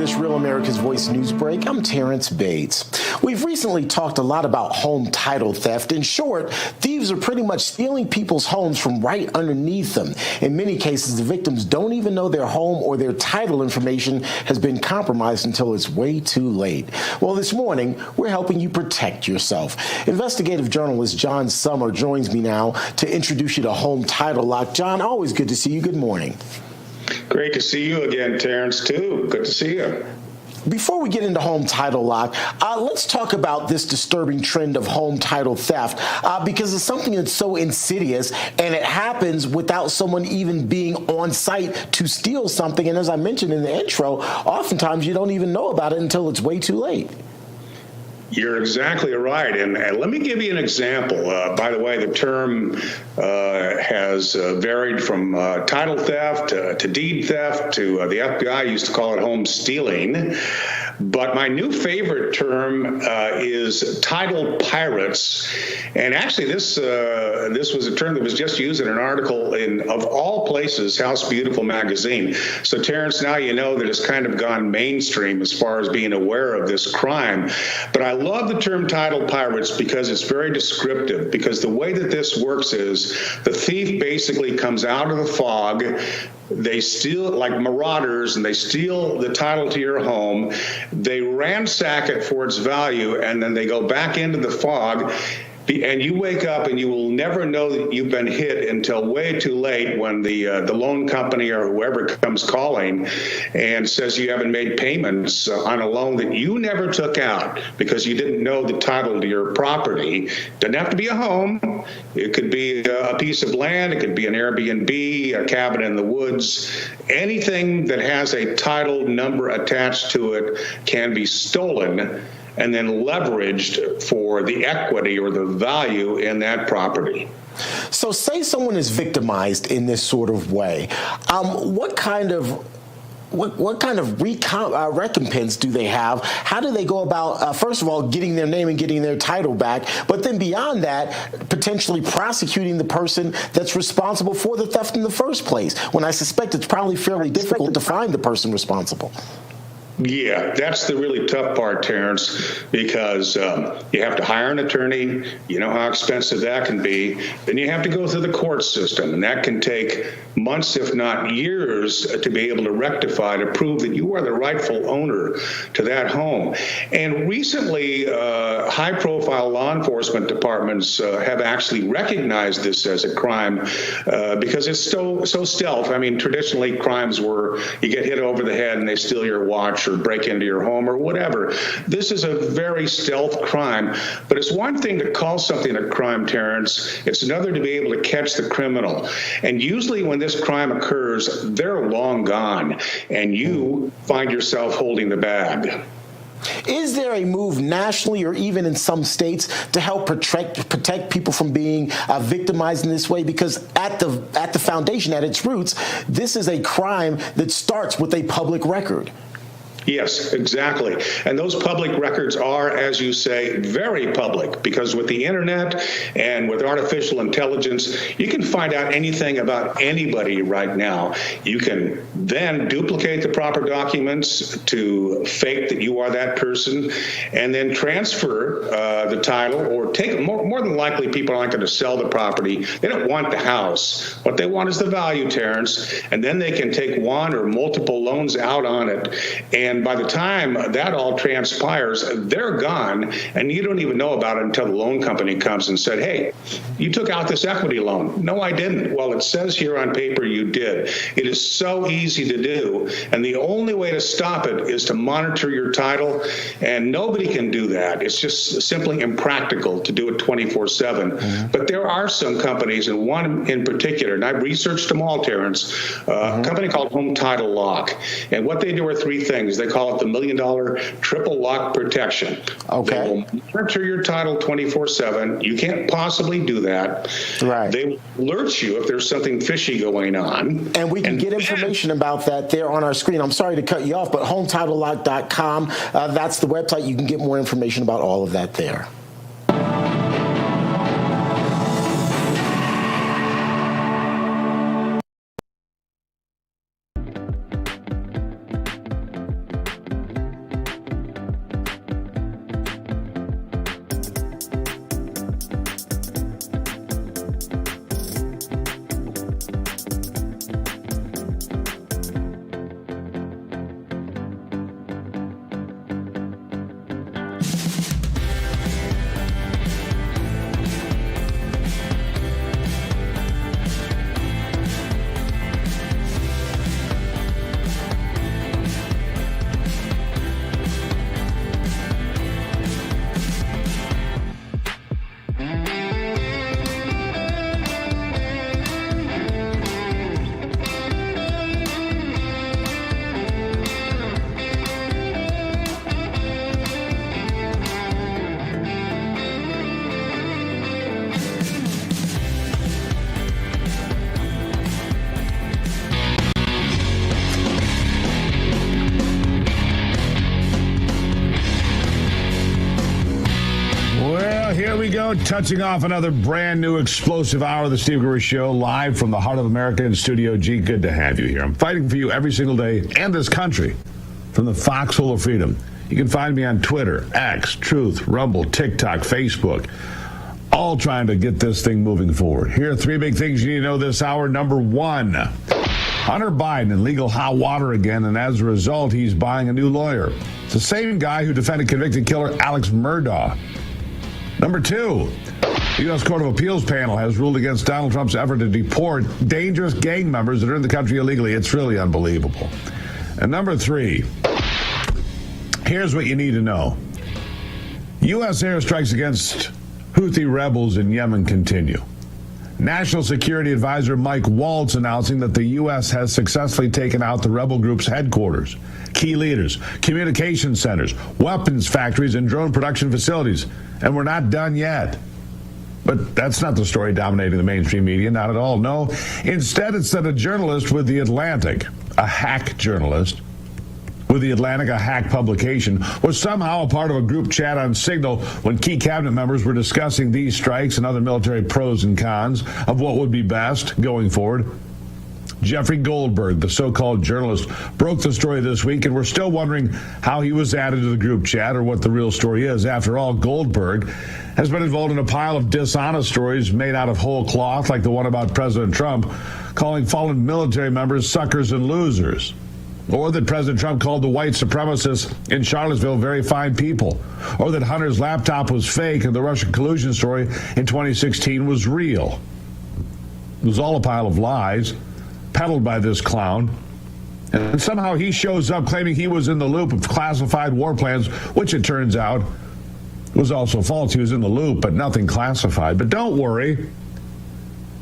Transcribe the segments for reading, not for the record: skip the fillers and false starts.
this Real America's Voice News Break. I'm Terrence Bates. We've recently talked a lot about home title theft. In short, thieves are pretty much stealing people's homes from right underneath them. In many cases, the victims don't even know their home or their title information has been compromised until it's way too late. Well, this morning, we're helping you protect yourself. Investigative journalist John Summer joins me now to introduce you to Home Title Lock. John, always good to see you. Good morning. Great to see you again, Terrence, too. Good to see you. Before we get into Home Title Lock, let's talk about this disturbing trend of home title theft because it's something that's so insidious and it happens without someone even being on site to steal something. And as I mentioned in the intro, oftentimes you don't even know about it until it's way too late. You're exactly right. And let me give you an example. By the way, the term has varied from title theft to deed theft to the FBI used to call it home stealing. But my new favorite term is title pirates. And actually, this was a term that was just used in an article in, of all places, House Beautiful magazine. So, Terrence, now you know that it's kind of gone mainstream as far as being aware of this crime. But I love the term title pirates because it's very descriptive, because the way that this works is the thief basically comes out of the fog. They steal, like marauders, and they steal the title to your home. They ransack it for its value, and then they go back into the fog. And you wake up and you will never know that you've been hit until way too late when the loan company or whoever comes calling and says you haven't made payments on a loan that you never took out because you didn't know the title to your property. Doesn't have to be a home. It could be a piece of land. It could be an Airbnb, a cabin in the woods. Anything that has a title number attached to it can be stolen and then leveraged for the equity or the value in that property. So say someone is victimized in this sort of way. What kind of recompense do they have? How do they go about, first of all, getting their name and getting their title back, but then beyond that, potentially prosecuting the person that's responsible for the theft in the first place, when I suspect it's probably fairly difficult to find the person responsible? Yeah, that's the really tough part, Terrence, because you have to hire an attorney. You know how expensive that can be. Then you have to go through the court system, and that can take months, if not years, to be able to rectify, to prove that you are the rightful owner to that home. And recently, high-profile law enforcement departments have actually recognized this as a crime because it's so stealth. I mean, traditionally, crimes were you get hit over the head and they steal your watch or break into your home or whatever. This is a very stealth crime, but it's one thing to call something a crime, Terrence. It's another to be able to catch the criminal. And usually when this crime occurs, they're long gone, and you find yourself holding the bag. Is there a move nationally or even in some states to help protect people from being victimized in this way? Because at the foundation, at its roots, this is a crime that starts with a public record. Yes, exactly. And those public records are, as you say, very public, because with the internet and with artificial intelligence, you can find out anything about anybody right now. You can then duplicate the proper documents to fake that you are that person and then transfer the title, or take more than likely people aren't going to sell the property. They don't want the house. What they want is the value, Terrence, and then they can take one or multiple loans out on it. And by the time that all transpires, they're gone, and you don't even know about it until the loan company comes and said, hey, you took out this equity loan. No, I didn't. Well, it says here on paper you did. It is so easy to do, and the only way to stop it is to monitor your title, and nobody can do that. It's just simply impractical to do it 24/7. Mm-hmm. But there are some companies, and one in particular, and I've researched them all, Terrence, a company called Home Title Lock. And what they do are three things. They call it the $1 million triple lock protection. Okay. They will monitor your title 24/7. You can't possibly do that. Right. They will alert you if there's something fishy going on. And we can get information about that there on our screen. I'm sorry to cut you off, but HometitleLock.com, that's the website. You can get more information about all of that there. here we go, touching off another brand new explosive hour of the Steve Gruber Show, live from the heart of America in Studio G. Good to have you here. I'm fighting for you every single day and this country from the foxhole of freedom. You can find me on Twitter, X, Truth, Rumble, TikTok, Facebook, all trying to get this thing moving forward. Here are three big things you need to know this hour. Number one, Hunter Biden in legal hot water again, and as a result, he's buying a new lawyer. It's the same guy who defended convicted killer Alex Murdaugh. Number two, the U.S. Court of Appeals panel has ruled against Donald Trump's effort to deport dangerous gang members that are in the country illegally. It's really unbelievable. And number three, here's what you need to know. U.S. airstrikes against Houthi rebels in Yemen continue. National Security Advisor Mike Waltz announcing that the U.S. has successfully taken out the rebel group's headquarters, key leaders, communication centers, weapons factories, and drone production facilities. And we're not done yet. But that's not the story dominating the mainstream media, not at all. No, instead it's that a journalist with The Atlantic, a hack journalist, with The Atlantic, a hack publication, was somehow a part of a group chat on Signal when key cabinet members were discussing these strikes and other military pros and cons of what would be best going forward. Jeffrey Goldberg, the so-called journalist, broke the story this week, and we're still wondering how he was added to the group chat or what the real story is. After all, Goldberg has been involved in a pile of dishonest stories made out of whole cloth, like the one about President Trump, calling fallen military members suckers and losers. Or that President Trump called the white supremacists in Charlottesville very fine people. Or that Hunter's laptop was fake and the Russian collusion story in 2016 was real. It was all a pile of lies peddled by this clown. And somehow he shows up claiming he was in the loop of classified war plans, which it turns out was also false. He was in the loop, but nothing classified. But don't worry.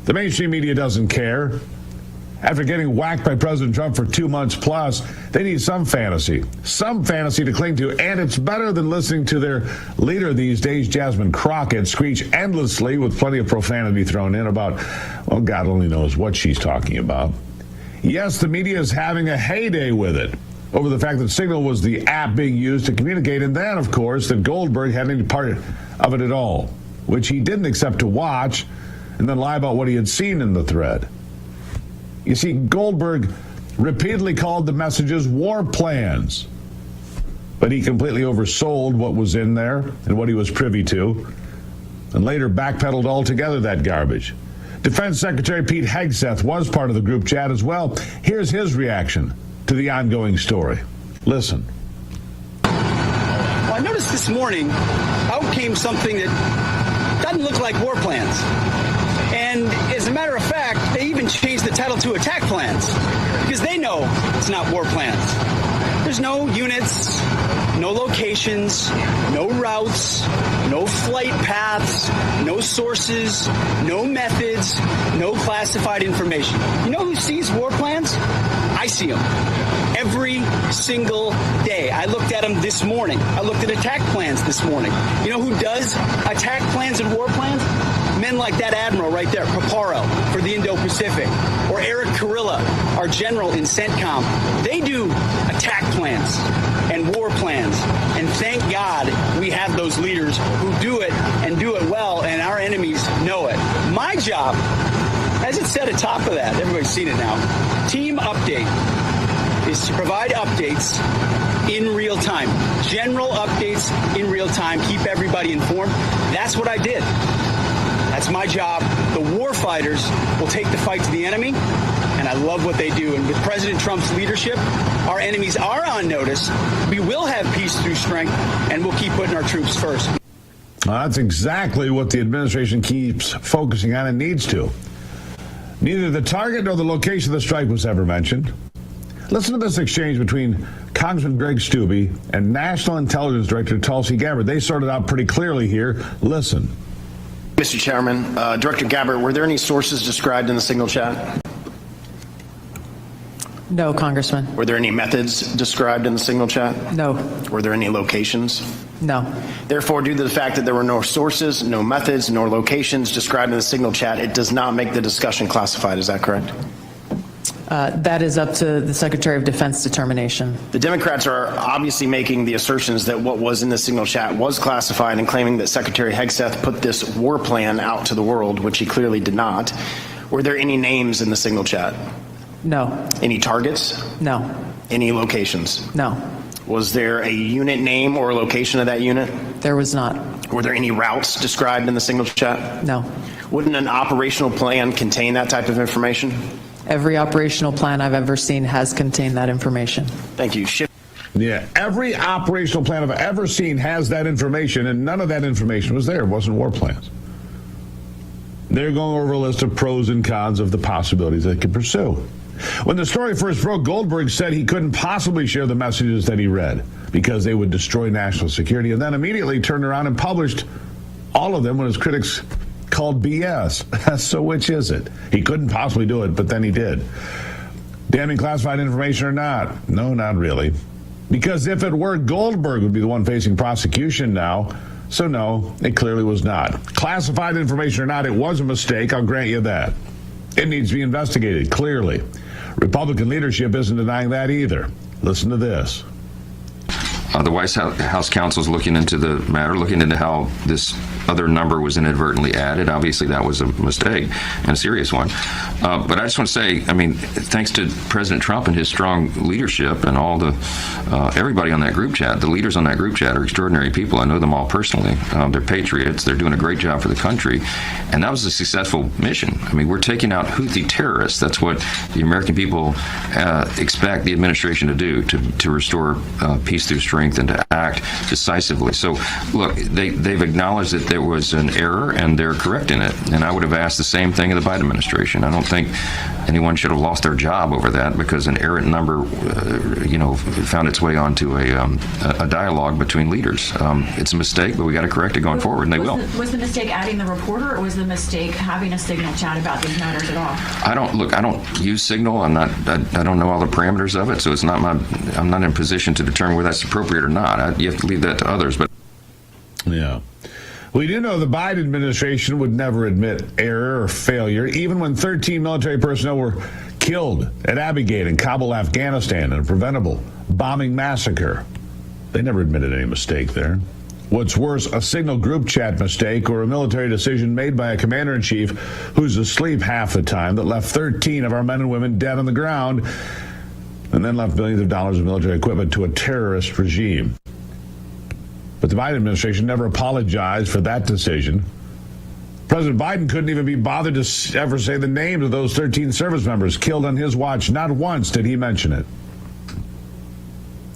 The mainstream media doesn't care. After getting whacked by President Trump for 2 months plus, they need some fantasy to cling to, and it's better than listening to their leader these days, Jasmine Crockett, screech endlessly with plenty of profanity thrown in about, well, God only knows what she's talking about. Yes, the media is having a heyday with it over the fact that Signal was the app being used to communicate, and then, of course, that Goldberg had any part of it at all, which he didn't accept to watch and then lie about what he had seen in the thread. You see, Goldberg repeatedly called the messages war plans, but he completely oversold what was in there and what he was privy to, and later backpedaled altogether that garbage. Defense Secretary Pete Hegseth was part of the group chat as well. Here's his reaction to the ongoing story. Listen. Well, I noticed this morning out came something that doesn't look like war plans. And as a matter of fact, they even changed the title to attack plans because they know it's not war plans. There's no units, no locations, no routes, no flight paths, no sources, no methods, no classified information. You know who sees war plans? I see them every single day. I looked at them this morning. I looked at attack plans this morning. You know who does attack plans and war plans? Men like that admiral right there, Paparo, for the Indo-Pacific, or Eric Kurilla, our general in CENTCOM. They do attack plans and war plans, and thank God we have those leaders who do it and do it well, and our enemies know it. My job, as it said atop of that, everybody's seen it now, team update is to provide updates in real time, general updates in real time, keep everybody informed. That's what I did. That's my job. The war fighters will take the fight to the enemy, and I love what they do. And with President Trump's leadership, our enemies are on notice. We will have peace through strength, and we'll keep putting our troops first. That's exactly what the administration keeps focusing on and needs to. Neither the target nor the location of the strike was ever mentioned. Listen to this exchange between Congressman Greg Steube and National Intelligence Director Tulsi Gabbard. They sorted out pretty clearly here. Listen. Mr. Chairman, Director Gabbard, were there any sources described in the Signal chat? No, Congressman. Were there any methods described in the Signal chat? No. Were there any locations? No. Therefore, due to the fact that there were no sources, no methods, nor locations described in the Signal chat, it does not make the discussion classified. Is that correct? That is up to the Secretary of Defense determination. The Democrats are obviously making the assertions that what was in the signal chat was classified and claiming that Secretary Hegseth put this war plan out to the world, which he clearly did not. Were there any names in the signal chat? No. Any targets? No. Any locations? No. Was there a unit name or location of that unit? There was not. Were there any routes described in the signal chat? No. Wouldn't an operational plan contain that type of information? Every operational plan I've ever seen has contained that information. Thank you. Yeah, every operational plan I've ever seen has that information, and none of that information was there. It wasn't war plans. They're going over a list of pros and cons of the possibilities they could pursue. When the story first broke, Goldberg said he couldn't possibly share the messages that he read because they would destroy national security, and then immediately turned around and published all of them when his critics called BS. So which is it? He couldn't possibly do it, but then he did. Damning classified information or not? No, not really. Because if it were, Goldberg would be the one facing prosecution now. So no, it clearly was not. Classified information or not, it was a mistake, I'll grant you that. It needs to be investigated, clearly. Republican leadership isn't denying that either. Listen to this. The White House counsel is looking into the matter, looking into how this other number was inadvertently added. Obviously, that was a mistake and a serious one. But I just want to say, I mean, thanks to President Trump and his strong leadership and all the everybody on that group chat, the leaders on that group chat are extraordinary people. I know them all personally. They're patriots. They're doing a great job for the country. And that was a successful mission. I mean, we're taking out Houthi terrorists. That's what the American people expect the administration to do, to restore peace through strength and to act decisively. So, look, they've acknowledged that there was an error, and they're correcting it. And I would have asked the same thing of the Biden administration. I don't think anyone should have lost their job over that because an errant number, found its way onto a dialogue between leaders. It's a mistake, but we got to correct it going forward, and they will. Was the mistake adding the reporter, or was the mistake having a Signal chat about these matters at all? I don't use Signal. I don't know all the parameters of it, so it's not I'm not in a position to determine whether that's appropriate or not. You have to leave that to others. But yeah. We do know the Biden administration would never admit error or failure, even when 13 military personnel were killed at Abbey Gate in Kabul, Afghanistan, in a preventable bombing massacre. They never admitted any mistake there. What's worse, a Signal group chat mistake or a military decision made by a commander-in-chief who's asleep half the time that left 13 of our men and women dead on the ground and then left billions of dollars of military equipment to a terrorist regime. But the Biden administration never apologized for that decision. President Biden couldn't even be bothered to ever say the names of those 13 service members killed on his watch. Not once did he mention it.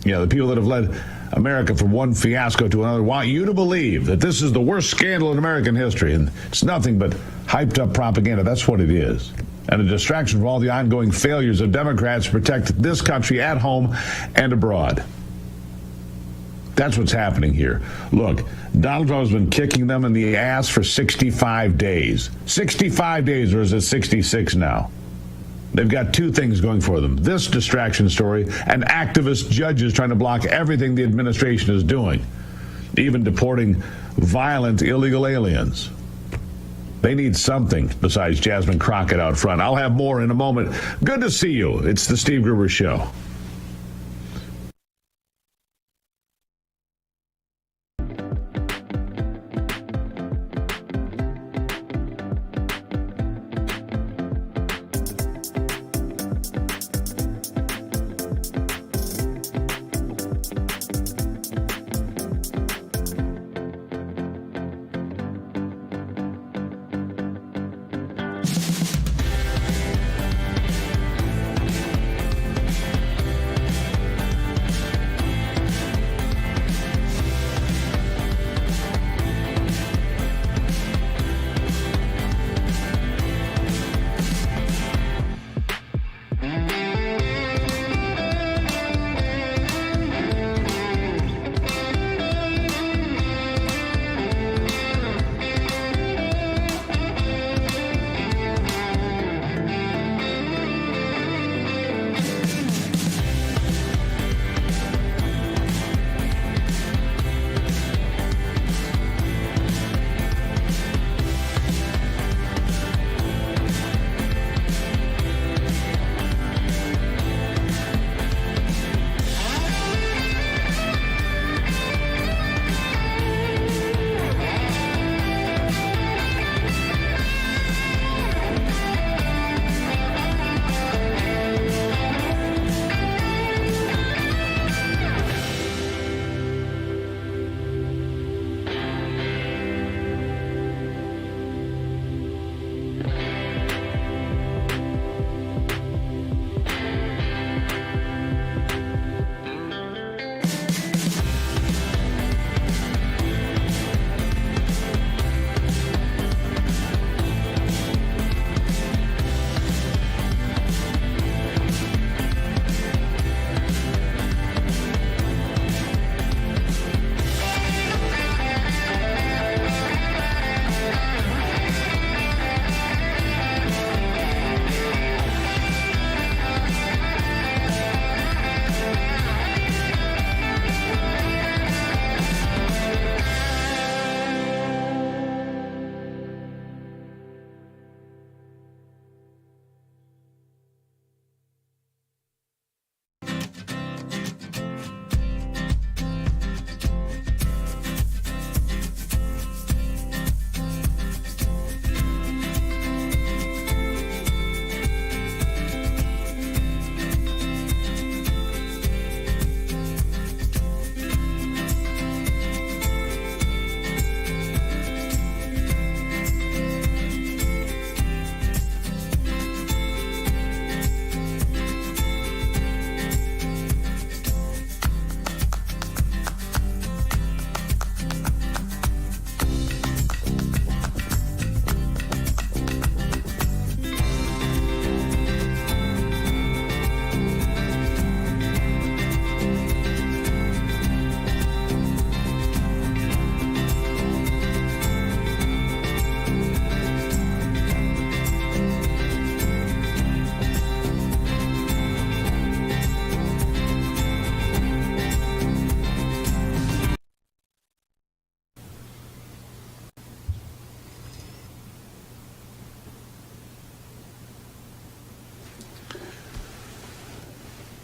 Yeah, the people that have led America from one fiasco to another want you to believe that this is the worst scandal in American history, and it's nothing but hyped up propaganda. That's what it is. And a distraction from all the ongoing failures of Democrats to protect this country at home and abroad. That's what's happening here. Look, Donald Trump has been kicking them in the ass for 65 days. 65 days, or is it 66 now? They've got two things going for them. This distraction story and activist judges trying to block everything the administration is doing, even deporting violent illegal aliens. They need something besides Jasmine Crockett out front. I'll have more in a moment. Good to see you. It's the Steve Gruber Show.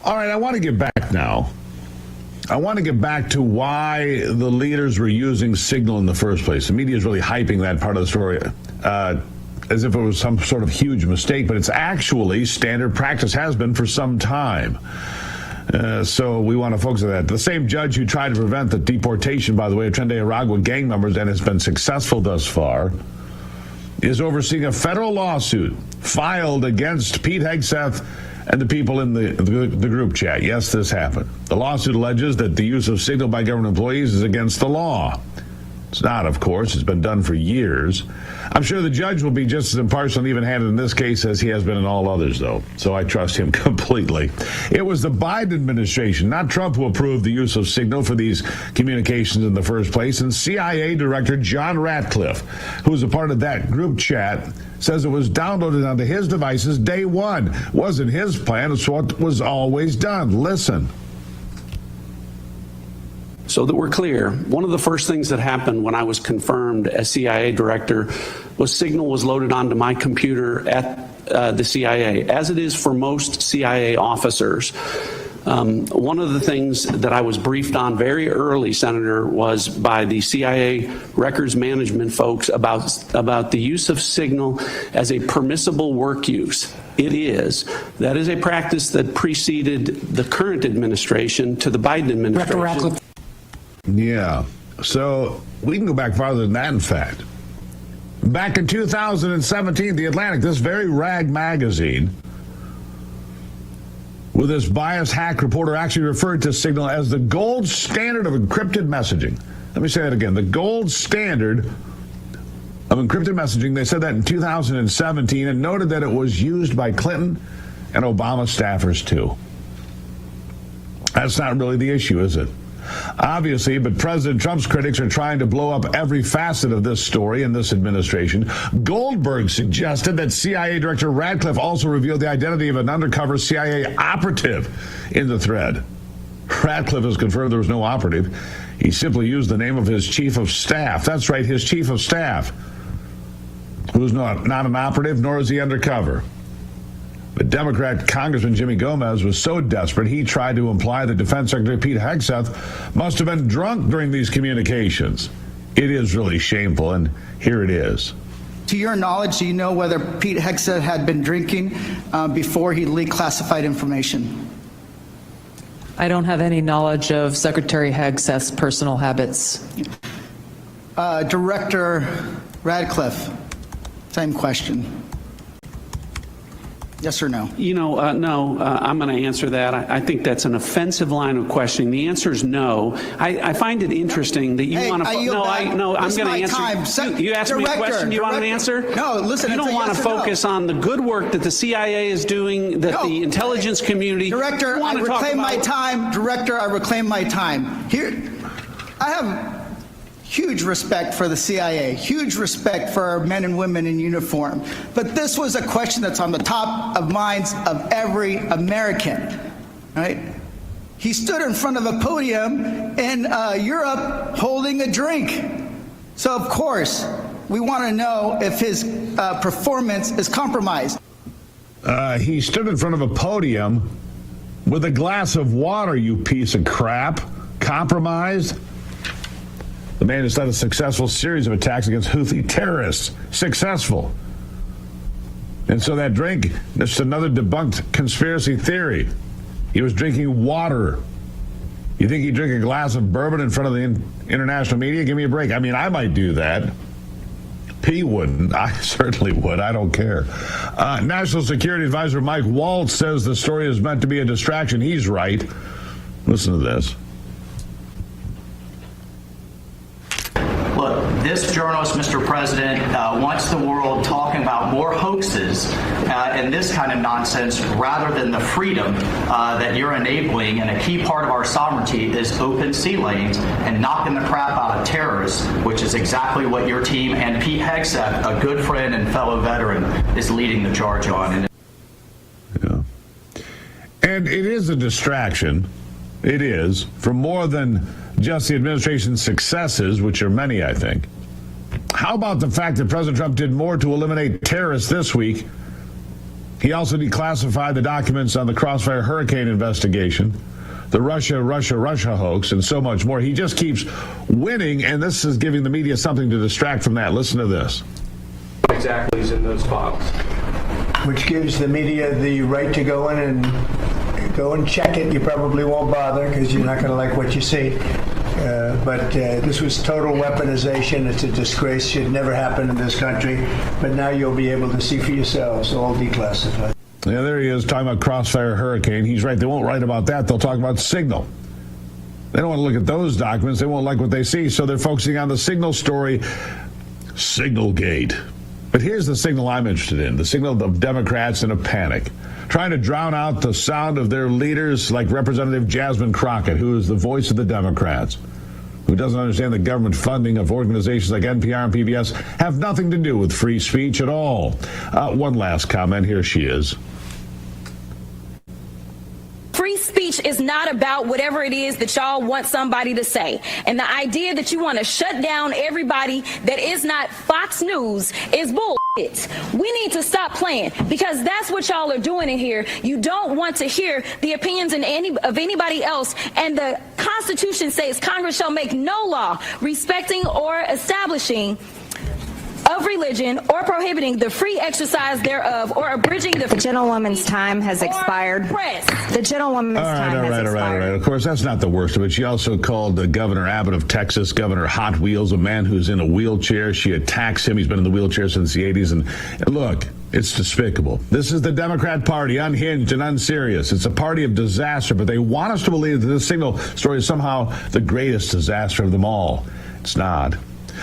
All right, I want to get back now. I want to get back to why the leaders were using Signal in the first place. The media is really hyping that part of the story as if it was some sort of huge mistake, but it's actually standard practice, has been for some time. So we want to focus on that. The same judge who tried to prevent the deportation, by the way, of Tren de Aragua gang members and has been successful thus far, is overseeing a federal lawsuit filed against Pete Hegseth and the people in the group chat. Yes, this happened. The lawsuit alleges that the use of Signal by government employees is against the law. It's not, of course. It's been done for years. I'm sure the judge will be just as impartial and even-handed in this case as he has been in all others, though. So I trust him completely. It was the Biden administration, not Trump, who approved the use of Signal for these communications in the first place. And CIA Director John Ratcliffe, who was a part of that group chat, says it was downloaded onto his devices day one. It wasn't his plan. It's what was always done. Listen. So that we're clear, one of the first things that happened when I was confirmed as CIA director was Signal was loaded onto my computer at the CIA, as it is for most CIA officers. One of the things that I was briefed on very early, Senator, was by the CIA records management folks about the use of Signal as a permissible work use. It is. That is a practice that preceded the current administration to the Biden administration. Yeah, so we can go back farther than that, in fact. Back in 2017, The Atlantic, this very rag magazine, with this biased hack reporter, actually referred to Signal as the gold standard of encrypted messaging. Let me say that again. The gold standard of encrypted messaging. They said that in 2017 and noted that it was used by Clinton and Obama staffers, too. That's not really the issue, is it? Obviously, but President Trump's critics are trying to blow up every facet of this story in this administration. Goldberg suggested that CIA Director Ratcliffe also revealed the identity of an undercover CIA operative in the thread. Ratcliffe has confirmed there was no operative. He simply used the name of his chief of staff. That's right, his chief of staff, who's not an operative, nor is he undercover. But Democrat Congressman Jimmy Gomez was so desperate, he tried to imply that Defense Secretary Pete Hegseth must have been drunk during these communications. It is really shameful, and here it is. To your knowledge, do you know whether Pete Hegseth had been drinking before he leaked classified information? I don't have any knowledge of Secretary Hegseth's personal habits. Director Radcliffe, same question. Yes or no? No, I'm going to answer that. I think that's an offensive line of questioning. The answer is no. I find it interesting that you want to. I'm going to answer. You asked me a question. Do you want an answer? No, listen. You don't want to focus on the good work that the CIA is doing, that the intelligence community. Director, I reclaim my time. Director, I reclaim my time. Here, I have huge respect for the CIA, huge respect for our men and women in uniform. But this was a question that's on the top of minds of every American, right? He stood in front of a podium in Europe holding a drink. So, of course, we want to know if his performance is compromised. He stood in front of a podium with a glass of water, you piece of crap. Compromised? The man has led a successful series of attacks against Houthi terrorists. Successful. And so that drink, that's another debunked conspiracy theory. He was drinking water. You think he'd drink a glass of bourbon in front of the international media? Give me a break. I mean, I might do that. He wouldn't. I certainly would. I don't care. National Security Advisor Mike Waltz says the story is meant to be a distraction. He's right. Listen to this. Look, this journalist, Mr. President, wants the world talking about more hoaxes and this kind of nonsense rather than the freedom that you're enabling. And a key part of our sovereignty is open sea lanes and knocking the crap out of terrorists, which is exactly what your team and Pete Hegseth, a good friend and fellow veteran, is leading the charge on. Yeah. And it is a distraction. It is, for more than just the administration's successes, which are many, I think. How about the fact that President Trump did more to eliminate terrorists this week He also declassified the documents on the Crossfire Hurricane investigation, the Russia hoax, and so much more. He just keeps winning, and this is giving the media something to distract from that. Listen to this. Exactly is in those files. Which gives the media the right to go in and check it. You probably won't bother because you're not going to like what you see. But this was total weaponization. It's a disgrace. Should never happen in this country. But now you'll be able to see for yourselves, all declassified. Yeah, there he is talking about Crossfire Hurricane. He's right. They won't write about that. They'll talk about Signal. They don't want to look at those documents. They won't like what they see. So they're focusing on the Signal story, Signalgate. But here's the signal I'm interested in, the signal of Democrats in a panic, trying to drown out the sound of their leaders like Representative Jasmine Crockett, who is the voice of the Democrats, who doesn't understand that government funding of organizations like NPR and PBS have nothing to do with free speech at all. One last comment. Here she is. Free speech is not about whatever it is that y'all want somebody to say. And the idea that you want to shut down everybody that is not Fox News is bullshit. We need to stop playing because that's what y'all are doing in here. You don't want to hear the opinions of anybody else. And the Constitution says Congress shall make no law respecting or establishing of religion or prohibiting the free exercise thereof or abridging the gentlewoman's time has expired. The gentlewoman's time has expired. All right. Of course, that's not the worst of it. She also called Governor Abbott of Texas, Governor Hot Wheels, a man who's in a wheelchair. She attacks him. He's been in the wheelchair since the 80s. And look, it's despicable. This is the Democrat Party, unhinged and unserious. It's a party of disaster, but they want us to believe that this Signal story is somehow the greatest disaster of them all. It's not.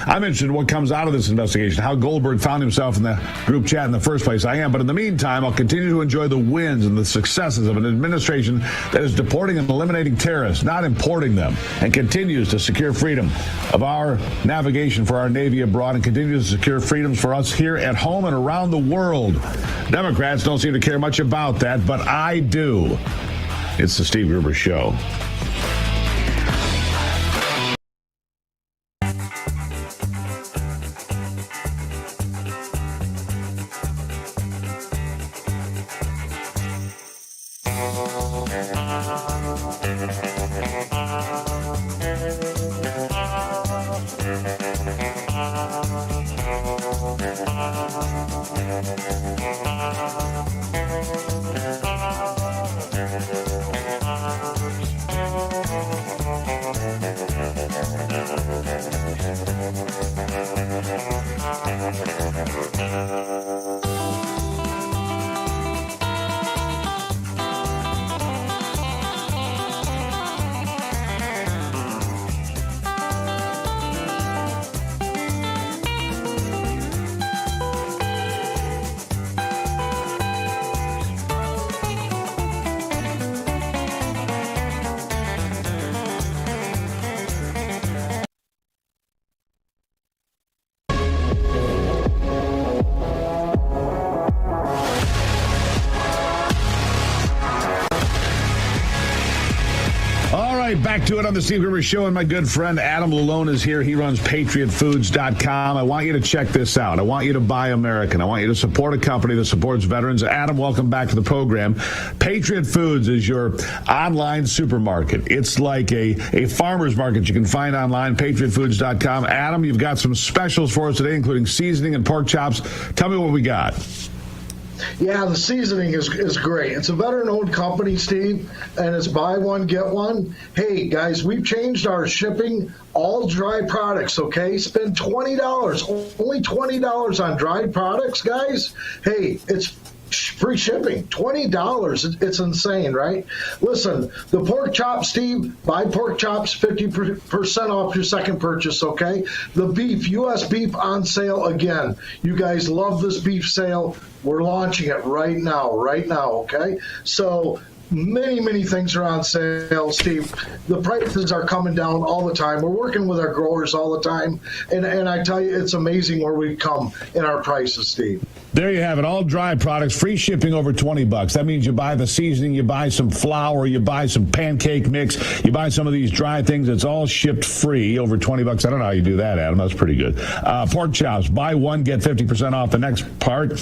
I'm interested in what comes out of this investigation, how Goldberg found himself in the group chat in the first place. I am. But in the meantime, I'll continue to enjoy the wins and the successes of an administration that is deporting and eliminating terrorists, not importing them, and continues to secure freedom of our navigation for our Navy abroad and continues to secure freedoms for us here at home and around the world. Democrats don't seem to care much about that, but I do. It's the Steve Gruber Show. Back to it on the Steve Gruber Show, and my good friend Adam Lalone is here. He runs PatriotFoods.com. I want you to check this out. I want you to buy American. I want you to support a company that supports veterans. Adam, welcome back to the program. Patriot Foods is your online supermarket. It's like a farmer's market you can find online, PatriotFoods.com. Adam, you've got some specials for us today, including seasoning and pork chops. Tell me what we got. Yeah, the seasoning is great. It's a veteran-owned company, Steve, and it's buy one, get one. Hey, guys, we've changed our shipping, all dry products, okay? Spend $20, only $20 on dried products, guys. Hey, it's free shipping, $20. It's insane, right? Listen, the pork chops, Steve, buy pork chops, 50% off your second purchase, okay? The beef, U.S. beef on sale again. You guys love this beef sale. We're launching it right now, okay? So Many things are on sale, Steve. The prices are coming down all the time. We're working with our growers all the time, and I tell you, it's amazing where we come in our prices, Steve. There you have it. All dry products, free shipping over $20. That means you buy the seasoning, you buy some flour, you buy some pancake mix, you buy some of these dry things. It's all shipped free over $20. I don't know how you do that, Adam. That's pretty good. Pork chops, buy one, get 50% off the next part.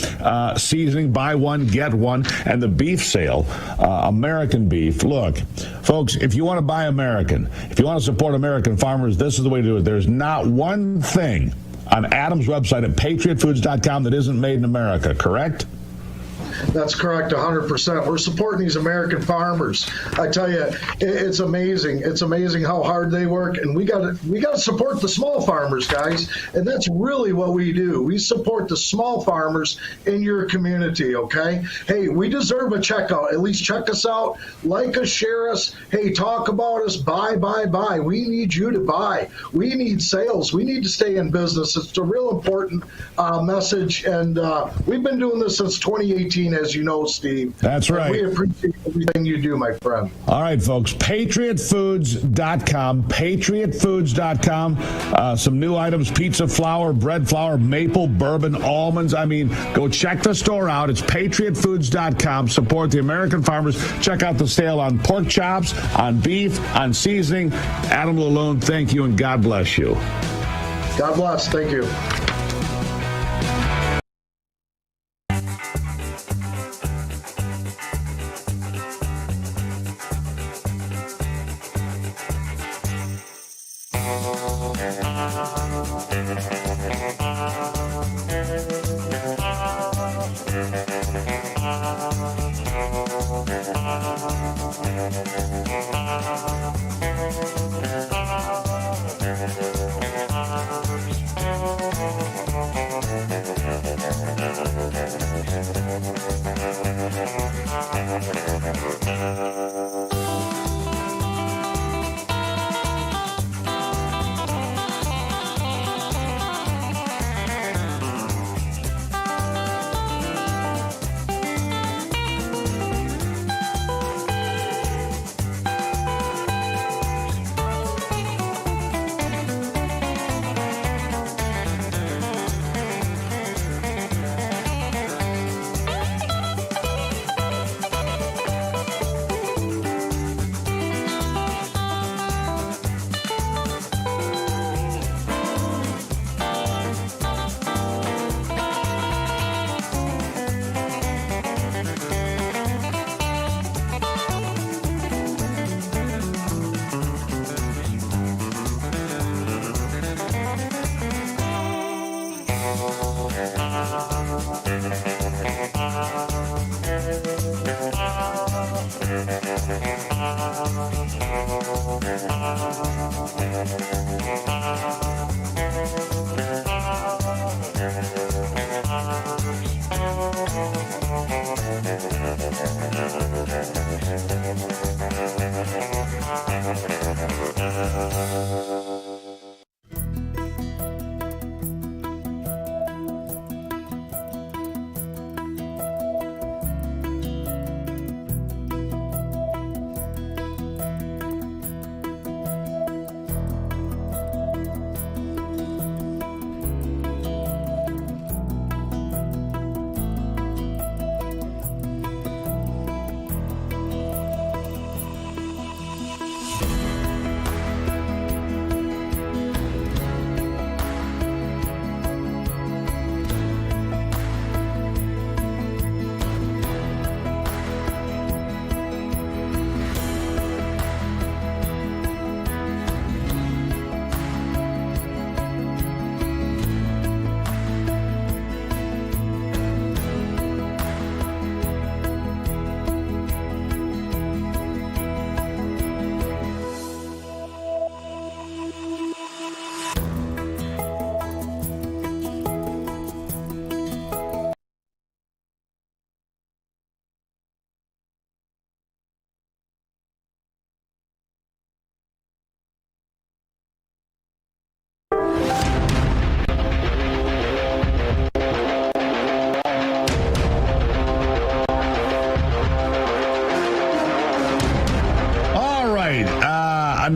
Seasoning, buy one, get one. And the beef sale, American beef. Look, folks, if you want to buy American, if you want to support American farmers, this is the way to do it. There's not one thing on Adam's website at patriotfoods.com that isn't made in America, correct? That's correct, 100%. We're supporting these American farmers. I tell you, it's amazing. It's amazing how hard they work, and we got to support the small farmers, guys. And that's really what we do. We support the small farmers in your community. Okay? Hey, we deserve a checkout. At least check us out, like us, share us. Hey, talk about us. Buy. We need you to buy. We need sales. We need to stay in business. It's a real important message, and we've been doing this since 2018. As you know, Steve. That's right. We appreciate everything you do, my friend. All right, folks. Patriotfoods.com. Patriotfoods.com. Some new items: pizza flour, bread flour, maple, bourbon, almonds. I mean, go check the store out. It's patriotfoods.com. Support the American farmers. Check out the sale on pork chops, on beef, on seasoning. Adam Lalone, thank you, and God bless you. God bless. Thank you.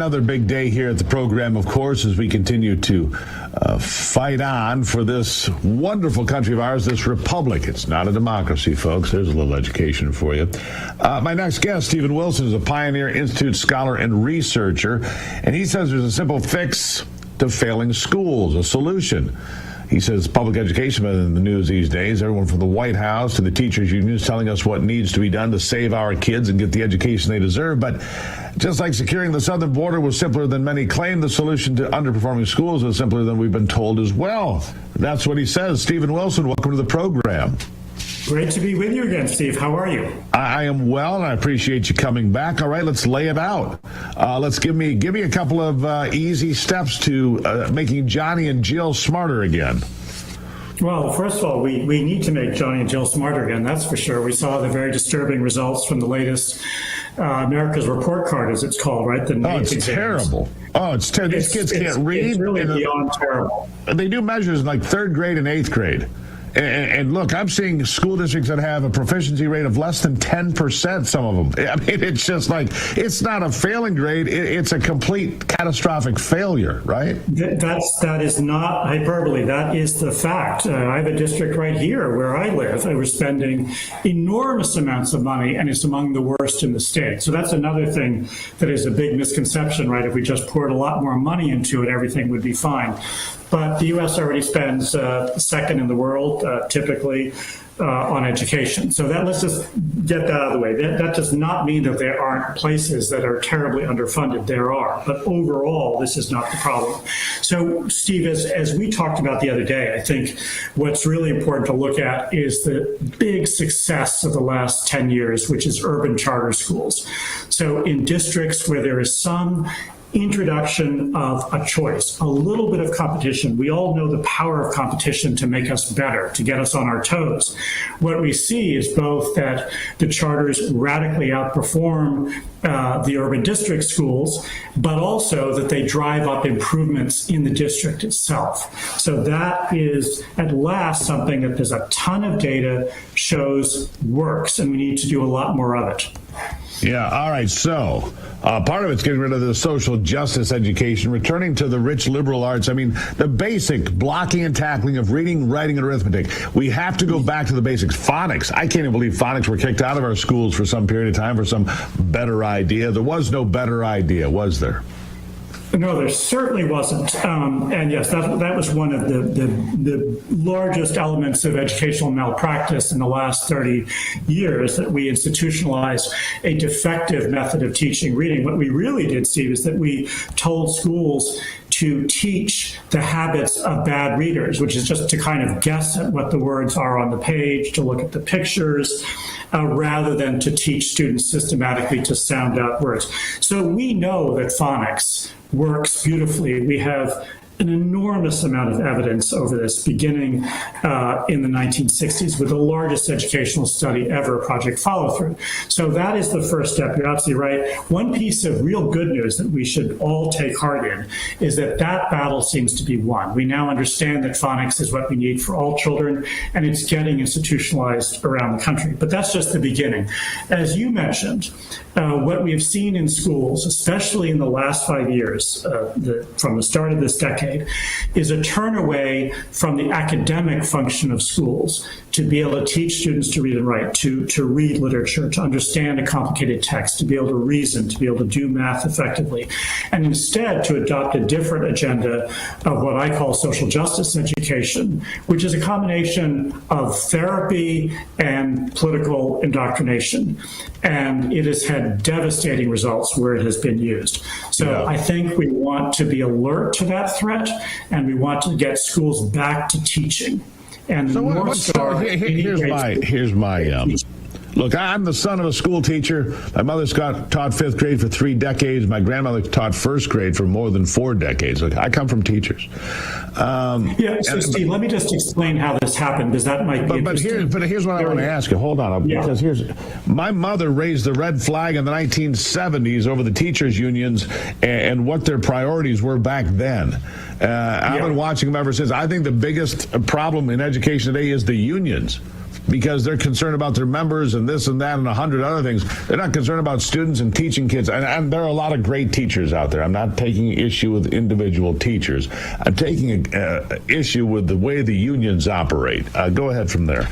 another big day here at the program, of course, as we continue to fight on for this wonderful country of ours, this republic. It's not a democracy, folks. There's a little education for you. My next guest, Stephen Wilson, is a Pioneer Institute scholar and researcher, and he says there's a simple fix to failing schools, a solution. He says public education is in the news these days. Everyone from the White House to the teachers' unions telling us what needs to be done to save our kids and get the education they deserve. But just like securing the southern border was simpler than many claim, the solution to underperforming schools is simpler than we've been told as well. That's what he says. Stephen Wilson, welcome to the program. Great to be with you again, Steve. How are you? I am well, and I appreciate you coming back. All right, let's lay it out. Let's give me a couple of easy steps to making Johnny and Jill smarter again. Well, first of all, we need to make Johnny and Jill smarter again, that's for sure. We saw the very disturbing results from the latest America's Report Card, as it's called, right? It's exams. Terrible. Oh, it's terrible. These kids can't read. It's really beyond terrible. They do measures in like 3rd grade and 8th grade. And look, I'm seeing school districts that have a proficiency rate of less than 10%, some of them. I mean, it's just like, it's not a failing grade, it's a complete catastrophic failure, right? That is not hyperbole, that is the fact. I have a district right here where I live, we're spending enormous amounts of money, and it's among the worst in the state. So that's another thing that is a big misconception, right? If we just poured a lot more money into it, everything would be fine. But the U.S. already spends second in the world, typically, on education. So let's just get that out of the way. That does not mean that there aren't places that are terribly underfunded. There are. But overall, this is not the problem. So, Steve, as we talked about the other day, I think what's really important to look at is the big success of the last 10 years, which is urban charter schools. So in districts where there is some introduction of a choice, a little bit of competition. We all know the power of competition to make us better, to get us on our toes. What we see is both that the charters radically outperform the urban district schools, but also that they drive up improvements in the district itself. So that is at last something that there's a ton of data shows works, and we need to do a lot more of it. Yeah, all right, so part of it's getting rid of the social justice education, returning to the rich liberal arts. I mean, the basic blocking and tackling of reading, writing, and arithmetic. We have to go back to the basics. Phonics. I can't even believe phonics were kicked out of our schools for some period of time for some better idea. There was no better idea, was there? No, there certainly wasn't. And yes, that was one of the largest elements of educational malpractice in the last 30 years, that we institutionalized a defective method of teaching reading. What we really did, Steve, is that we told schools to teach the habits of bad readers, which is just to kind of guess at what the words are on the page, to look at the pictures, rather than to teach students systematically to sound out words. So we know that phonics works beautifully. We have an enormous amount of evidence over this, beginning in the 1960s with the largest educational study ever, Project Follow Through. So that is the first step. You're absolutely right. One piece of real good news that we should all take heart in is that battle seems to be won. We now understand that phonics is what we need for all children, and it's getting institutionalized around the country. But that's just the beginning. As you mentioned, what we have seen in schools, especially in the last 5 years, from the start of this decade, is a turn away from the academic function of schools to be able to teach students to read and write, to read literature, to understand a complicated text, to be able to reason, to be able to do math effectively, and instead to adopt a different agenda of what I call social justice education, which is a combination of therapy and political indoctrination. And it has had devastating results where it has been used. So I think we want to be alert to that threat, and we want to get schools back to teaching. And so here's my look, I'm the son of a school teacher. My mother taught 5th grade for 3 decades. My grandmother taught 1st grade for more than 4 decades. Look, I come from teachers. So Steve, let me just explain how this happened, because that might be interesting. But here's what I want to ask you. Hold on. Because my mother raised the red flag in the 1970s over the teachers' unions and what their priorities were back then. I've been watching them ever since. I think the biggest problem in education today is the unions. because they're concerned about their members and this and that and 100 other things. They're not concerned about students and teaching kids. And there are a lot of great teachers out there. I'm not taking issue with individual teachers. I'm taking issue with the way the unions operate. Go ahead from there.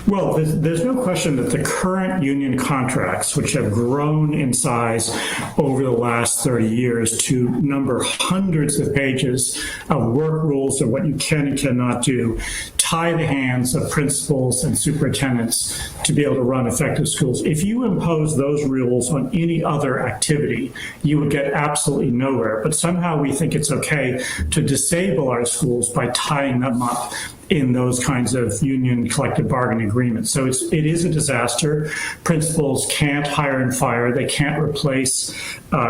Well, there's no question that the current union contracts, which have grown in size over the last 30 years to number hundreds of pages of work rules of what you can and cannot do, tie the hands of principals and superintendents to be able to run effective schools. If you impose those rules on any other activity, you would get absolutely nowhere. But somehow we think it's okay to disable our schools by tying them up in those kinds of union collective bargaining agreements. So it is a disaster. Principals can't hire and fire. They can't replace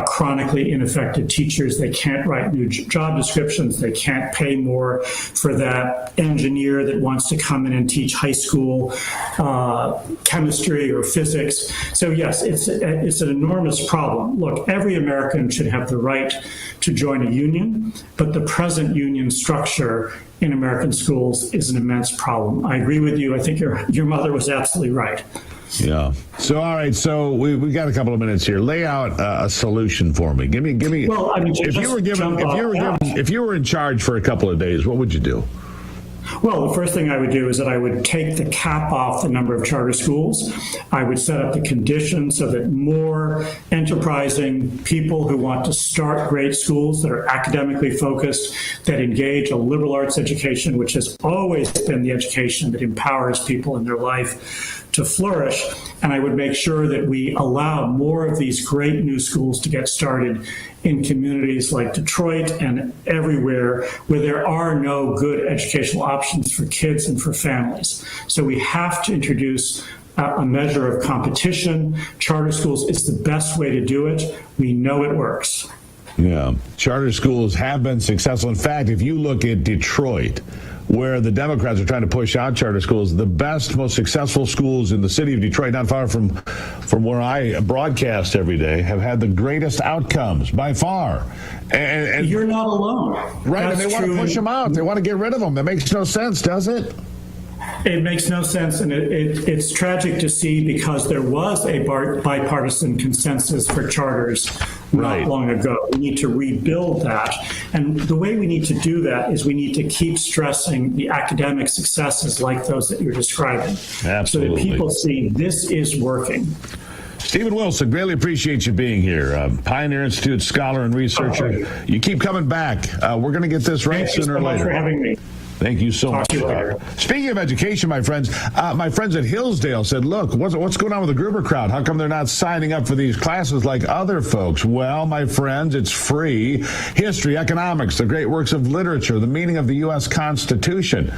chronically ineffective teachers. They can't write new job descriptions. They can't pay more for that engineer that wants to come in and teach high school chemistry or physics. So yes, it's an enormous problem. Look, every American should have the right to join a union, but the present union structure in American schools is an immense problem. I agree with you. I think your mother was absolutely right. Yeah. So, all right. So we got a couple of minutes here. Lay out a solution for me. Give me. Well, I mean, if you were in charge for a couple of days, what would you do? Well, the first thing I would do is that I would take the cap off the number of charter schools. I would set up the conditions so that more enterprising people who want to start great schools that are academically focused, that engage a liberal arts education, which has always been the education that empowers people in their life to flourish. And I would make sure that we allow more of these great new schools to get started in communities like Detroit and everywhere where there are no good educational options for kids and for families. So we have to introduce a measure of competition. Charter schools is the best way to do it. We know it works. Yeah, charter schools have been successful. In fact, if you look at Detroit, where the Democrats are trying to push out charter schools, the best, most successful schools in the city of Detroit, not far from where I broadcast every day, have had the greatest outcomes by far. And you're not alone. Right, That's and they want to push them out. They want to get rid of them. That makes no sense, does it? It makes no sense, and it's tragic to see because there was a bipartisan consensus for charters not long ago. We need to rebuild that, and the way we need to do that is we need to keep stressing the academic successes like those that you're describing. Absolutely. So that people see this is working. Stephen Wilson, greatly appreciate you being here. Pioneer Institute scholar and researcher. You keep coming back. We're going to get this right sooner or later. Thank you so much for having me. Thank you so much. Speaking of education, my friends at Hillsdale said, look, what's going on with the Gruber crowd? How come they're not signing up for these classes like other folks? Well, my friends, it's free. History, economics, the great works of literature, the meaning of the U.S. Constitution.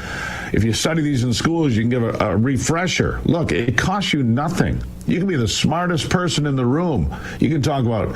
If you study these in schools, you can give a refresher. Look, it costs you nothing. You can be the smartest person in the room. You can talk about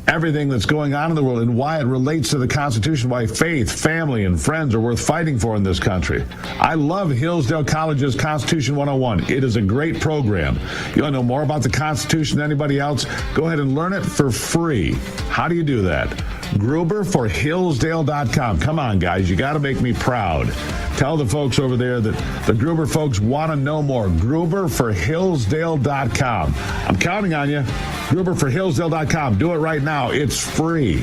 everything that's going on in the world and why it relates to the Constitution, why faith, family, and friends are worth fighting for in this country. I love Hillsdale College's Constitution 101. It is a great program. You want to know more about the Constitution than anybody else? Go ahead and learn it for free. How do you do that? GruberforHillsdale.com. Come on, guys. You got to make me proud. Tell the folks over there that the Gruber folks want to know more. GruberforHillsdale.com. I'm counting on you. GruberforHillsdale.com. Do it right now. It's free.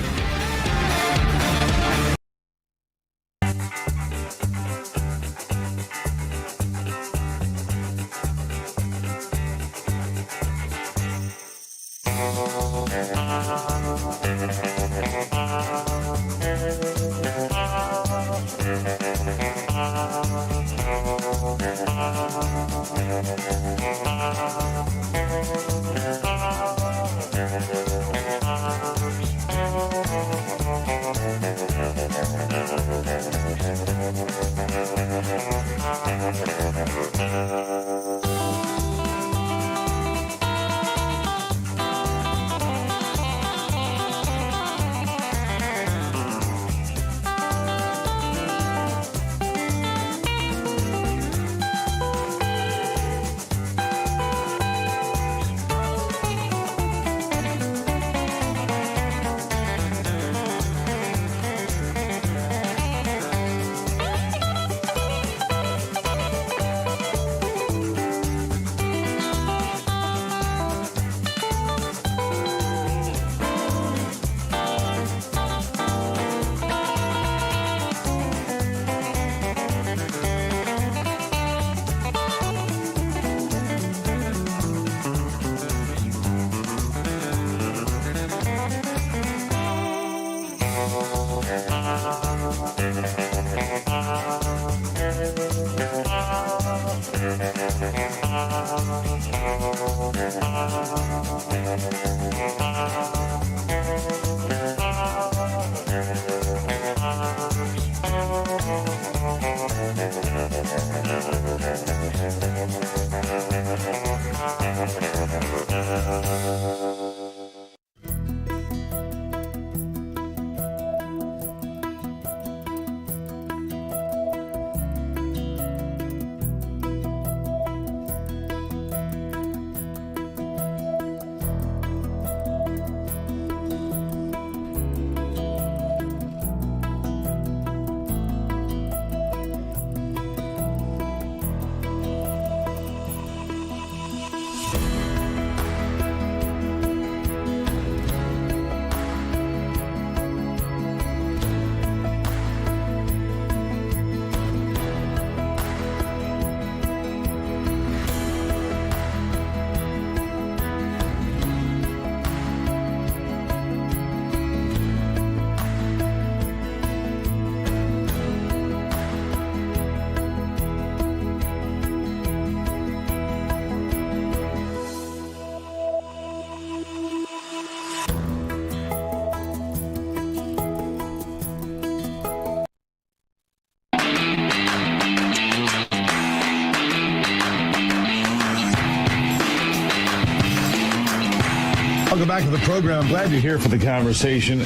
Welcome back to the program. I'm glad you're here for the conversation.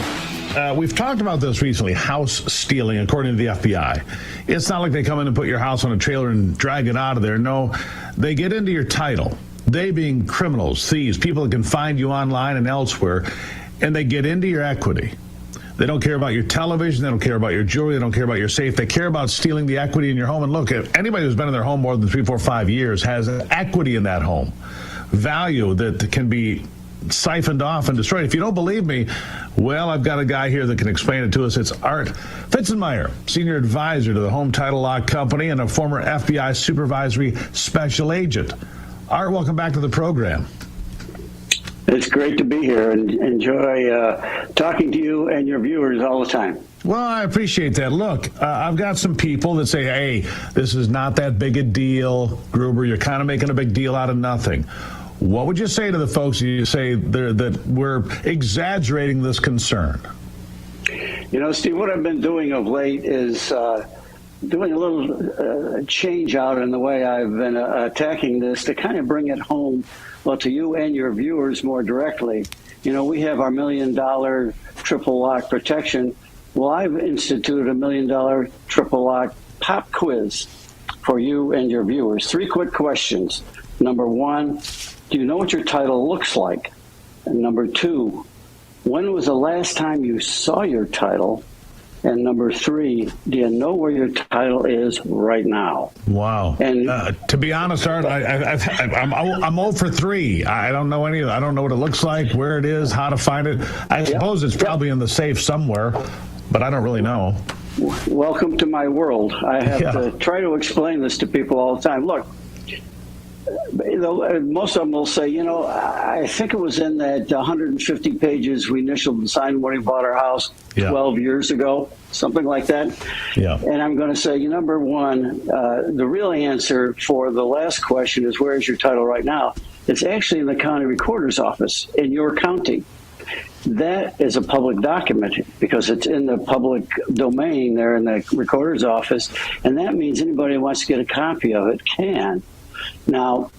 We've talked about this recently, house stealing, according to the FBI. It's not like they come in and put your house on a trailer and drag it out of there. No, they get into your title. They being criminals, thieves, people that can find you online and elsewhere, and they get into your equity. They don't care about your television. They don't care about your jewelry. They don't care about your safe. They care about stealing the equity in your home. And look, if anybody who's been in their home more than 3, 4, 5 years has equity in that home, value that can be siphoned off and destroyed. If you don't believe me, well, I've got a guy here that can explain it to us. It's Art Fitzenmeyer, senior advisor to the Home Title Lock Company and a former FBI supervisory special agent. Art, welcome back to the program. It's great to be here and enjoy talking to you and your viewers all the time. Well, I appreciate that. Look, I've got some people that say, hey, this is not that big a deal. Gruber, you're kind of making a big deal out of nothing. What would you say to the folks who say that we're exaggerating this concern? You know, Steve, what I've been doing of late is doing a little change out in the way I've been attacking this to kind of bring it home, well, to you and your viewers more directly. You know, we have our $1 million triple lock protection. Well, I've instituted $1 million triple lock pop quiz for you and your viewers. 3 quick questions. Number 1, do you know what your title looks like? And number 2, when was the last time you saw your title? And number 3, do you know where your title is right now? Wow. And to be honest, Art, I'm 0 for 3. I don't know any of that. I don't know what it looks like, where it is, how to find it. I suppose it's probably in the safe somewhere, but I don't really know. Welcome to my world. I have to try to explain this to people all the time. Look, most of them will say, you know, I think it was in that 150 pages we initially signed when we bought our house 12 years ago, something like that. Yeah. And I'm going to say, number 1, the real answer for the last question is, where is your title right now? It's actually in the county recorder's office in your county. That is a public document because it's in the public domain there in the recorder's office. And that means anybody who wants to get a copy of it can. Now,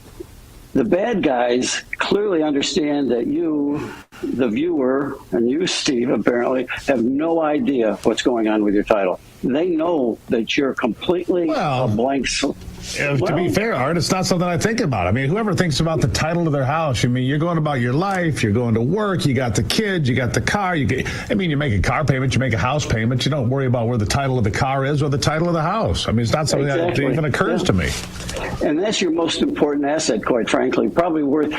the bad guys clearly understand that you, the viewer, and you, Steve, apparently, have no idea what's going on with your title. They know that you're completely a blank slate. To be fair, Art, it's not something I think about. I mean, whoever thinks about the title of their house, I mean, you're going about your life, you're going to work, you got the kids, you got the car. You make a car payment, you make a house payment. You don't worry about where the title of the car is or the title of the house. I mean, it's not something that even occurs to me. And that's your most important asset, quite frankly. Probably worth,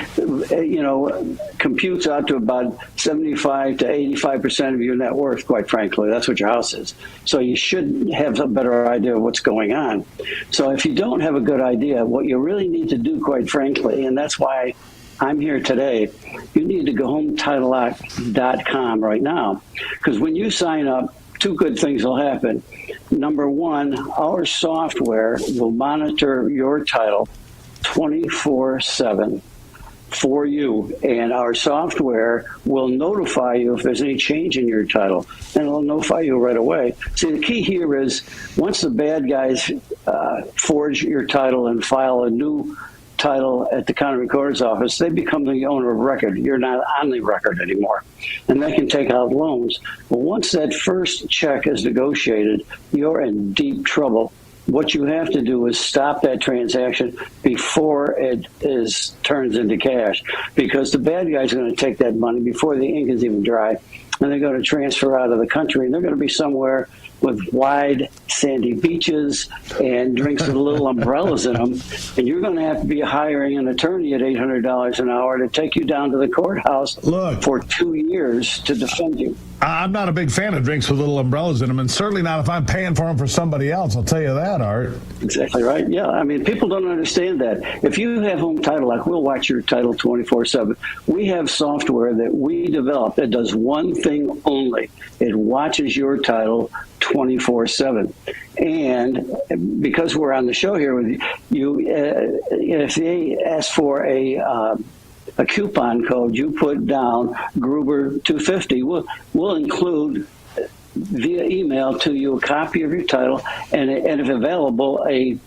computes out to about 75 to 85% of your net worth, quite frankly. That's what your house is. So you should have a better idea of what's going on. So if you don't have a good idea, what you really need to do, quite frankly, and that's why I'm here today, you need to go HometitleLock.com right now. Because when you sign up, 2 good things will happen. Number 1, our software will monitor your title 24/7 for you, and our software will notify you if there's any change in your title, and it'll notify you right away. See, the key here is once the bad guys forge your title and file a new title at the county recorder's office, they become the owner of record. You're not on the record anymore, and they can take out loans. But once that first check is negotiated, you're in deep trouble. What you have to do is stop that transaction before it turns into cash, because the bad guys are going to take that money before the ink is even dry, and they're going to transfer out of the country, and they're going to be somewhere with wide sandy beaches and drinks with little umbrellas in them, and you're going to have to be hiring an attorney at $800 an hour to take you down to the courthouse for 2 years to defend you. I'm not a big fan of drinks with little umbrellas in them, and certainly not if I'm paying for them for somebody else. I'll tell you that, Art. Exactly right. Yeah, I mean, people don't understand that. If you have Home Title Lock, we'll watch your title 24/7. We have software that we developed that does one thing only. It watches your title 24/7. And because we're on the show here with you, if they ask for a coupon code, you put down Gruber 250. We'll include via email to you a copy of your title and if available, a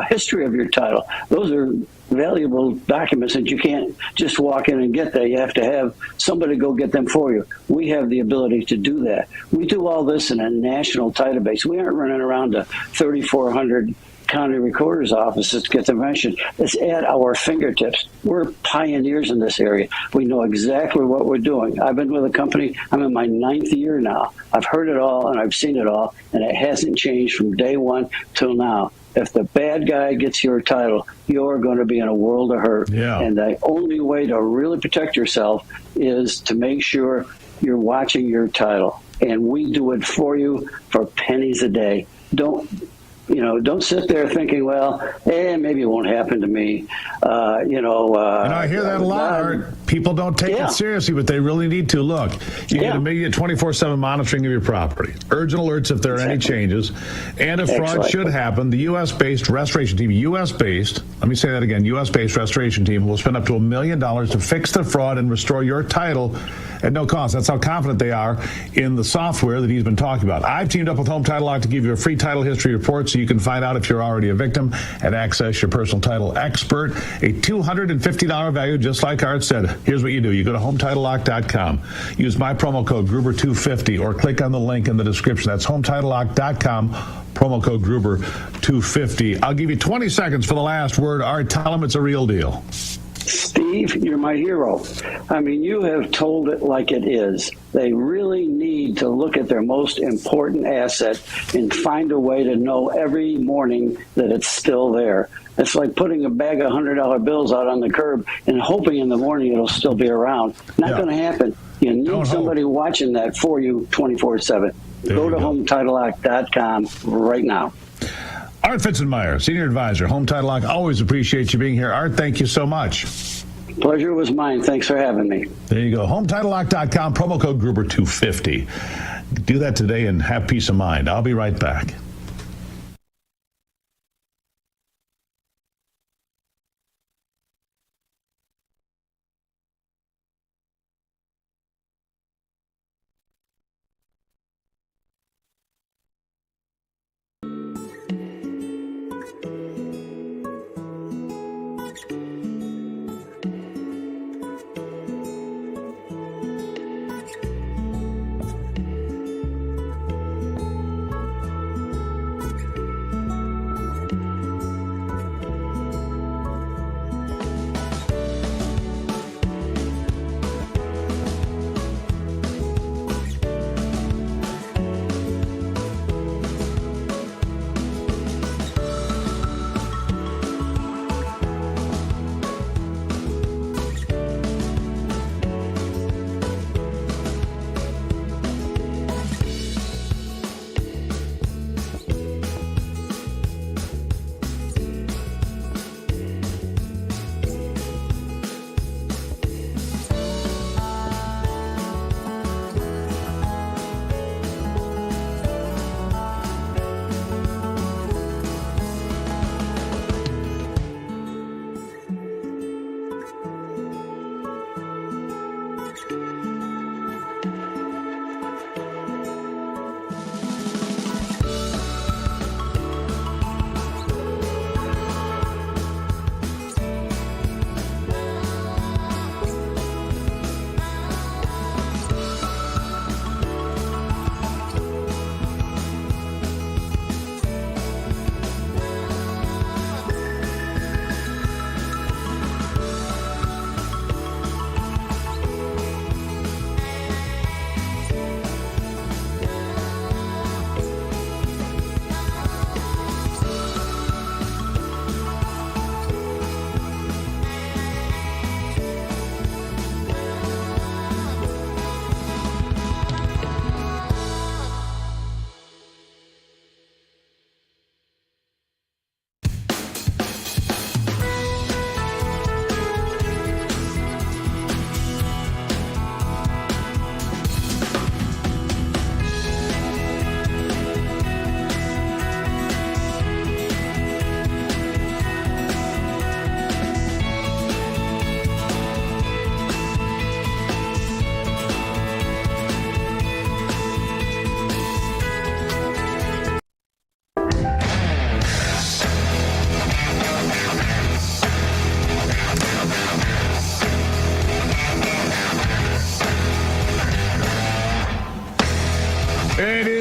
history of your title. Those are valuable documents that you can't just walk in and get there. You have to have somebody go get them for you. We have the ability to do that. We do all this in a national database. We aren't running around to 3,400 county recorder's offices to get the information. It's at our fingertips. We're pioneers in this area. We know exactly what we're doing. I've been with the company. I'm in my 9th year now. I've heard it all and I've seen it all, and it hasn't changed from day one till now. If the bad guy gets your title, you're going to be in a world of hurt. Yeah. And the only way to really protect yourself is to make sure you're watching your title. And we do it for you for pennies a day. Don't sit there thinking, well, maybe it won't happen to me. I hear that a lot, Art. People don't take it seriously, but they really need to. Look, you get immediate 24/7 monitoring of your property, urgent alerts if there are any changes, and if fraud should happen, the U.S.-based restoration team, U.S.-based, let me say that again, U.S.-based restoration team will spend up to $1 million to fix the fraud and restore your title at no cost. That's how confident they are in the software that he's been talking about. I've teamed up with Home Title Lock to give you a free title history report so you can find out if you're already a victim and access your personal title expert. A $250 value, just like Art said. Here's what you do. You go to HometitleLock.com. Use my promo code Gruber250 or click on the link in the description. That's HometitleLock.com. Promo code Gruber250. I'll give you 20 seconds for the last word. Art, tell them it's a real deal. Steve, you're my hero. I mean, you have told it like it is. They really need to look at their most important asset and find a way to know every morning that it's still there. It's like putting a bag of $100 bills out on the curb and hoping in the morning it'll still be around. Not going to happen. You need somebody watching that for you 24/7. Go to HometitleLock.com right now. Art Fitzenmeyer, Senior Advisor, Home Title Lock. Always appreciate you being here. Art, thank you so much. Pleasure was mine. Thanks for having me. There you go. HometitleLock.com, promo code Gruber250. Do that today and have peace of mind. I'll be right back.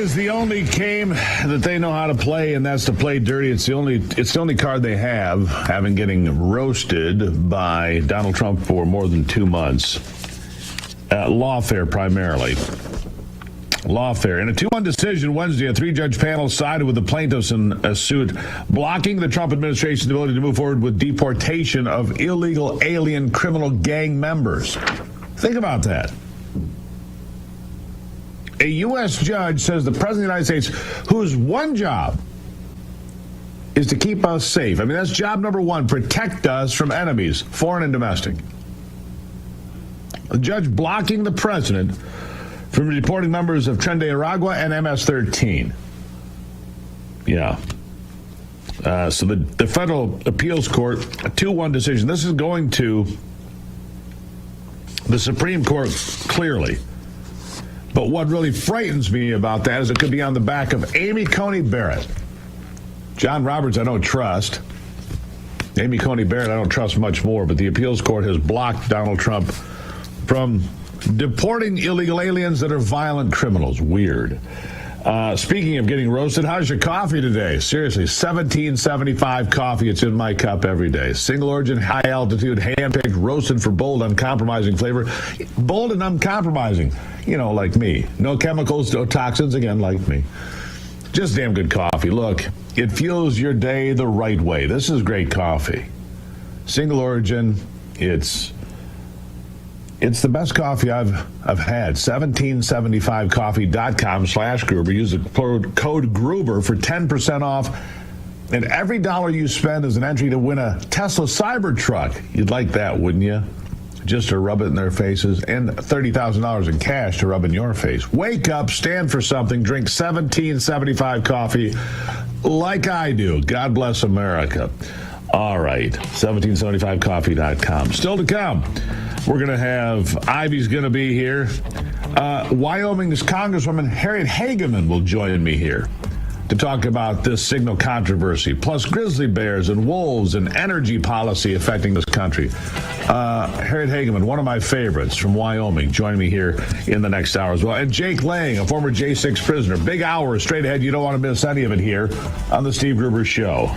is the only game that they know how to play, and that's to play dirty. It's the only card they have, having getting roasted by Donald Trump for more than 2 months. Lawfare primarily. Lawfare. In a 2-1 decision Wednesday, a 3-judge panel sided with the plaintiffs in a suit blocking the Trump administration's ability to move forward with deportation of illegal alien criminal gang members. Think about that. A U.S. judge says the President of the United States, whose one job is to keep us safe. I mean, that's job number one, protect us from enemies, foreign and domestic. A judge blocking the president from deporting members of Tren de Aragua and MS-13. Yeah. So the Federal Appeals Court, a 2-1 decision. This is going to the Supreme Court clearly. But what really frightens me about that is it could be on the back of Amy Coney Barrett. John Roberts, I don't trust. Amy Coney Barrett, I don't trust much more. But the appeals court has blocked Donald Trump from deporting illegal aliens that are violent criminals. Weird. Speaking of getting roasted, how's your coffee today? Seriously, 1775 coffee. It's in my cup every day. Single origin, high altitude, hand-picked, roasted for bold, uncompromising flavor. Bold and uncompromising, you know, like me. No chemicals, no toxins, again, like me. Just damn good coffee. Look, it fuels your day the right way. This is great coffee. Single origin, it's the best coffee I've had. 1775coffee.com/Gruber. Use the code Gruber for 10% off. And every dollar you spend is an entry to win a Tesla Cybertruck. You'd like that, wouldn't you? Just to rub it in their faces. And $30,000 in cash to rub in your face. Wake up, stand for something, drink 1775 coffee like I do. God bless America. All right, 1775coffee.com. Still to come. We're going to have, Ivy's going to be here. Wyoming's Congresswoman Harriet Hageman will join me here to talk about this signal controversy, plus grizzly bears and wolves and energy policy affecting this country. Harriet Hageman, one of my favorites from Wyoming, joining me here in the next hour as well. And Jake Lang, a former J6 prisoner. Big hour straight ahead. You don't want to miss any of it here on the Steve Gruber Show.